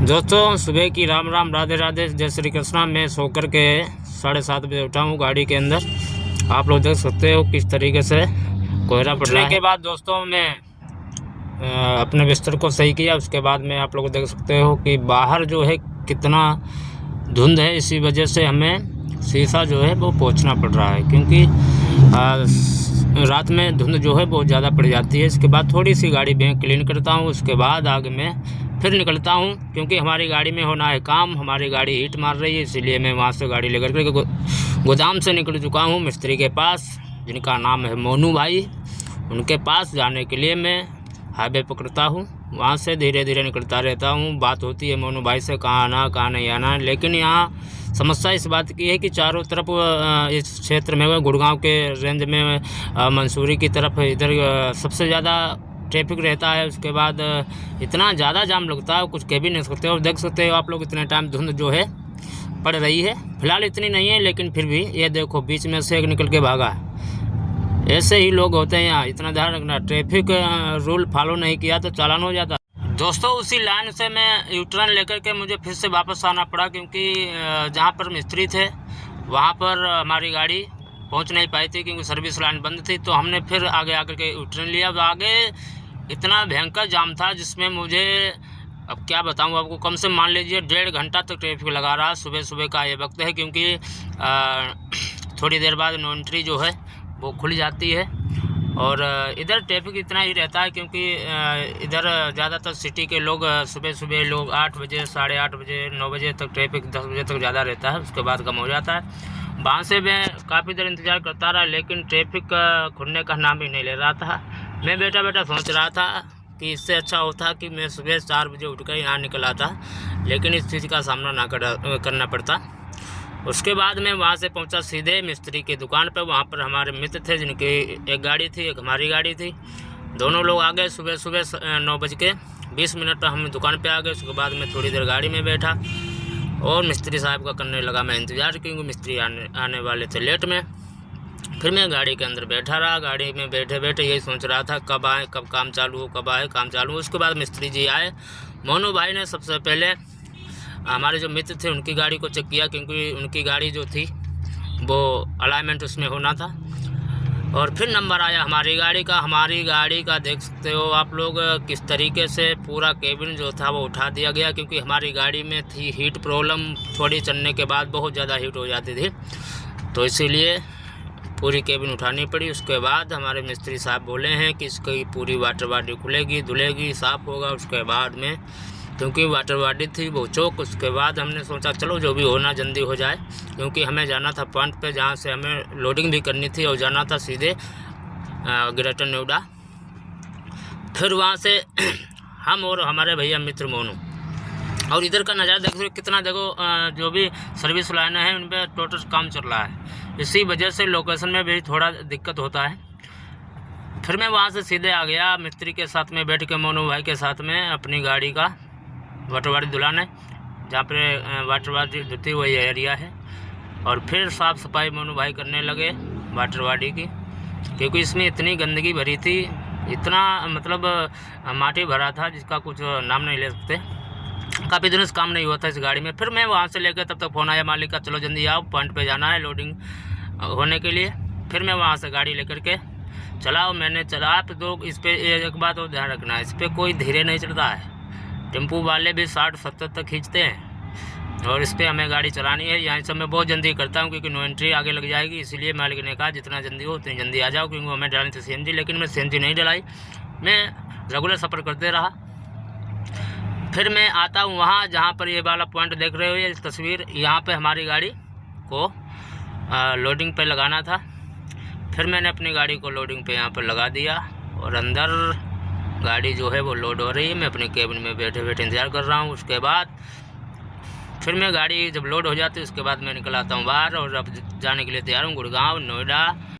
दोस्तों सुबह की राम राम राधे राधे जय श्री कृष्णा। मैं सोकर के 7:30 बजे उठा हूँ गाड़ी के अंदर। आप लोग देख सकते हो किस तरीके से कोहरा पड़ने के बाद दोस्तों मैं अपने बिस्तर को सही किया। उसके बाद में आप लोग देख सकते हो कि बाहर जो है कितना धुंध है। इसी वजह से हमें शीशा जो है वो पोंछना पड़ रहा है, क्योंकि रात में धुंध जो है बहुत ज़्यादा पड़ जाती है। इसके बाद थोड़ी सी गाड़ी में क्लीन करता हूँ, उसके बाद आगे मैं फिर निकलता हूँ, क्योंकि हमारी गाड़ी में होना है काम। हमारी गाड़ी हीट मार रही है, इसलिए मैं वहाँ से गाड़ी लेकर के गोदाम से निकल चुका हूँ मिस्त्री के पास, जिनका नाम है मोनू भाई। उनके पास जाने के लिए मैं हाईवे पकड़ता हूँ, वहाँ से धीरे धीरे निकलता रहता हूँ। बात होती है मोनू भाई से कहाँ आना कहाँ नहीं आना, लेकिन यहाँ समस्या इस बात की है कि चारों तरफ इस क्षेत्र में गुड़गांव के रेंज में मंसूरी की तरफ इधर सबसे ज़्यादा ट्रैफिक रहता है। उसके बाद इतना ज़्यादा जाम लगता है कुछ कह भी नहीं सकते। और देख सकते हो आप लोग इतने टाइम धुंध जो है पड़ रही है। फिलहाल इतनी नहीं है, लेकिन फिर भी ये देखो बीच में से एक निकल के भागा है। ऐसे ही लोग होते हैं यहाँ, इतना ध्यान रखना। ट्रैफिक रूल फॉलो नहीं किया तो चालान हो जाता। दोस्तों उसी लाइन से मैं यू टर्न लेकर के मुझे फिर से वापस आना पड़ा, क्योंकि जहाँ पर मिस्त्री थे वहाँ पर हमारी गाड़ी पहुँच नहीं पाई थी, क्योंकि सर्विस लाइन बंद थी। तो हमने फिर आगे आकर के यू टर्न लिया। तो आगे इतना भयंकर जाम था जिसमें मुझे अब क्या बताऊँ आपको, कम से मान लीजिए 1.5 घंटा तक ट्रैफिक लगा रहा। सुबह सुबह का ये वक्त है, क्योंकि थोड़ी देर बाद नो एंट्री जो है वो खुल जाती है। और इधर ट्रैफिक इतना ही रहता है, क्योंकि इधर ज़्यादातर सिटी के लोग सुबह सुबह लोग 8 बजे 8:30 बजे 9 बजे तक ट्रैफिक 10 बजे तक ज़्यादा रहता है, उसके बाद कम हो जाता है। वहाँ से मैं काफ़ी देर इंतज़ार करता रहा, लेकिन ट्रैफिक खुलने का नाम ही नहीं ले रहा था। मैं बैठा बैठा सोच रहा था कि इससे अच्छा होता कि मैं सुबह 4 बजे उठ कर यहाँ निकल आता, लेकिन इस चीज़ का सामना ना करना पड़ता। उसके बाद मैं वहाँ से पहुँचा सीधे मिस्त्री की दुकान पर। वहाँ पर हमारे मित्र थे जिनकी एक गाड़ी थी, एक हमारी गाड़ी थी। दोनों लोग आ गए सुबह सुबह 9:20 पर हम दुकान पे आ गए। उसके बाद मैं थोड़ी देर गाड़ी में बैठा और मिस्त्री साहब का करने लगा मैं इंतज़ार, क्योंकि मिस्त्री आने वाले थे लेट में। फिर मैं गाड़ी के अंदर बैठा रहा। गाड़ी में बैठे बैठे यही सोच रहा था कब आए, कब काम चालू हो, कब आए काम चालू हो। उसके बाद मिस्त्री जी आए। मोनू भाई ने सबसे पहले हमारे जो मित्र थे उनकी गाड़ी को चेक किया, क्योंकि उनकी गाड़ी जो थी वो अलाइनमेंट उसमें होना था। और फिर नंबर आया हमारी गाड़ी का। हमारी गाड़ी का देख सकते हो आप लोग किस तरीके से पूरा केबिन जो था वो उठा दिया गया, क्योंकि हमारी गाड़ी में थी हीट प्रॉब्लम। थोड़ी चलने के बाद बहुत ज़्यादा हीट हो जाती थी, तो इसीलिए पूरी केबिन उठानी पड़ी। उसके बाद हमारे मिस्त्री साहब बोले हैं कि इसकी पूरी वाटर बॉडी खुलेगी, धुलेगी, साफ़ होगा। उसके बाद में क्योंकि वाटर बॉडी थी वो चौक। उसके बाद हमने सोचा चलो जो भी होना जल्दी हो जाए, क्योंकि हमें जाना था पॉइंट पे, जहाँ से हमें लोडिंग भी करनी थी और जाना था सीधे ग्रेटर नोएडा। फिर वहाँ से हम और हमारे भैया मित्र मोनू, और इधर का नज़ारा देखो कितना, देखो जो भी सर्विस लाइन है उन पर टोटल काम चल रहा है। इसी वजह से लोकेशन में भी थोड़ा दिक्कत होता है। फिर मैं वहाँ से सीधे आ गया मिस्त्री के साथ में बैठ के, मोनू भाई के साथ में अपनी गाड़ी का वाटर बॉडी धुलाने, जहाँ पर वाटर बॉडी धुलती वही एरिया है। और फिर साफ़ सफाई मोनू भाई करने लगे वाटर बॉडी की, क्योंकि इसमें इतनी गंदगी भरी थी, इतना मतलब माटी भरा था जिसका कुछ नाम नहीं ले सकते। काफ़ी दिनों से काम नहीं हुआ था इस गाड़ी में। फिर मैं वहाँ से लेकर तब तक फ़ोन आया मालिक का, चलो जल्दी आओ पॉइंट पे जाना है लोडिंग होने के लिए। फिर मैं वहाँ से गाड़ी लेकर के चलाओ। मैंने चला। आप लोग इस पर एक बात और ध्यान रखना है, इस पर कोई धीरे नहीं चलता है। टेम्पू वाले भी 60-70 तक खींचते हैं, और इस पर हमें गाड़ी चलानी है। यहाँ से मैं बहुत जल्दी करता हूँ, क्योंकि नो एंट्री आगे लग जाएगी। इसलिए मालिक ने कहा जितना जल्दी हो उतनी जल्दी आ जाओ, क्योंकि हमें डालनी थी CNG, लेकिन मैं CNG नहीं डलाई, मैं रेगुलर सफ़र करते रहा। फिर मैं आता हूँ वहाँ जहाँ पर ये वाला पॉइंट देख रहे हो, ये तस्वीर, यहाँ पे हमारी गाड़ी को लोडिंग पे लगाना था। फिर मैंने अपनी गाड़ी को लोडिंग पे यहाँ पर लगा दिया, और अंदर गाड़ी जो है वो लोड हो रही है। मैं अपने केबिन में बैठे बैठे इंतज़ार कर रहा हूँ। उसके बाद फिर मैं गाड़ी जब लोड हो जाती है उसके बाद मैं निकल आता हूँ बाहर, और अब जाने के लिए तैयार हूँ गुड़गांव नोएडा।